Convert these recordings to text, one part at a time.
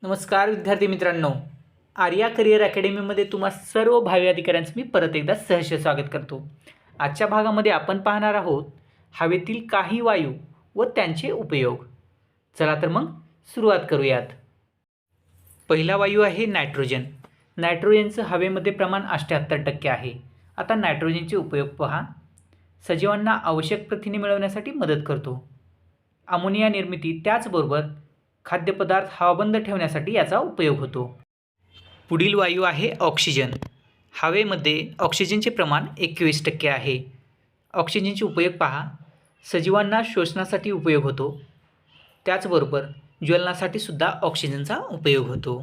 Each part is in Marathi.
नमस्कार विद्यार्थी मित्रांनो, आर्या करिअर अकॅडमीमध्ये तुम्हा सर्व भावी अधिकाऱ्यांचं मी परत एकदा सहर्ष स्वागत करतो। आजच्या भागामध्ये आपण पाहणार आहोत हवेतील काही वायू व त्यांचे उपयोग। चला तर मग सुरुवात करूयात। पहिला वायू आहे नायट्रोजन। नायट्रोजनचं हवेमध्ये प्रमाण 78% आहे। आता नायट्रोजनचे उपयोग पहा। सजीवांना आवश्यक प्रथिने मिळवण्यासाठी मदत करतो। अमोनिया निर्मिती त्याचबरोबर खाद्यपदार्थ हवाबंद ठेवण्यासाठी याचा उपयोग होतो। पुढील वायू आहे ऑक्सिजन। हवेमध्ये ऑक्सिजनचे प्रमाण 21% आहे। ऑक्सिजनचे उपयोग पहा। सजीवांना श्वसनासाठी उपयोग होतो, त्याचबरोबर ज्वलनासाठी सुद्धा ऑक्सिजनचा उपयोग होतो।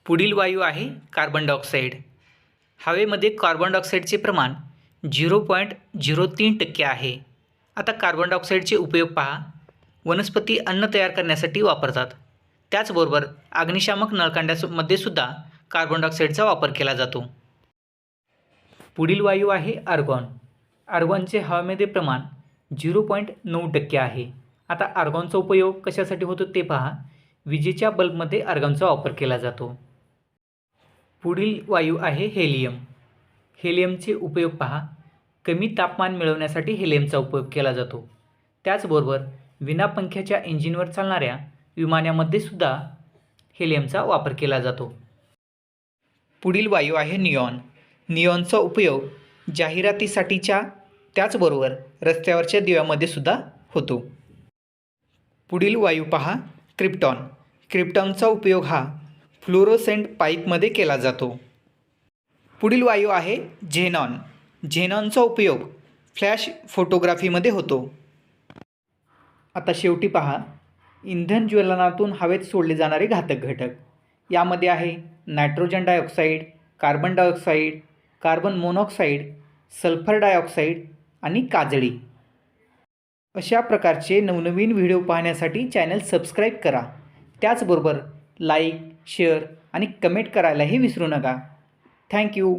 पुढील वायू आहे कार्बन डायऑक्साईड। हवेमध्ये कार्बन डायऑक्साईडचे प्रमाण 0.03% आहे। आता कार्बन डायऑक्साईडचे उपयोग पहा। वनस्पती अन्न तयार करण्यासाठी वापरतात, त्याचबरोबर अग्निशामक नळकांड्यामध्ये सुद्धा कार्बन डायऑक्साईडचा वापर केला जातो। पुढील वायू आहे आर्गॉन। आर्गॉनचे हवेमध्ये प्रमाण 0.9% आहे। आता आर्गॉनचा उपयोग कशासाठी होतो ते पहा। विजेच्या बल्बमध्ये आर्गॉनचा वापर केला जातो। पुढील वायू आहे हेलियम। हेलियमचे उपयोग पहा। कमी तापमान मिळवण्यासाठी हेलियमचा उपयोग केला जातो, त्याचबरोबर विनापंख्याच्या इंजिनवर चालणाऱ्या विमानामध्ये सुद्धा हेलियमचा वापर केला जातो। पुढील वायू आहे निऑन। निऑनचा उपयोग जाहिरातीसाठीच्या त्याचबरोबर रस्त्यावरच्या दिव्यामध्ये सुद्धा होतो। पुढील वायू पहा क्रिप्टॉन। क्रिप्टॉनचा उपयोग हा फ्लोरोसेंट पाईपमध्ये केला जातो। पुढील वायू आहे झेनॉन। झेनॉनचा उपयोग फ्लॅश फोटोग्राफीमध्ये होतो। आता शेवटी पहा, इंधन ज्वलनातून हवेत सोडले जाणारे घातक घटक। यामध्ये आहे nitrogen dioxide, carbon dioxide, carbon monoxide, sulphur dioxide आणि काजळी। अशा प्रकारचे नवनवीन व्हिडिओ पाहण्यासाठी चॅनल सबस्क्राईब करा। त्याचबरोबर लाईक, शेअर आणि कमेंट करायलाही विसरू नका। थँक्यू।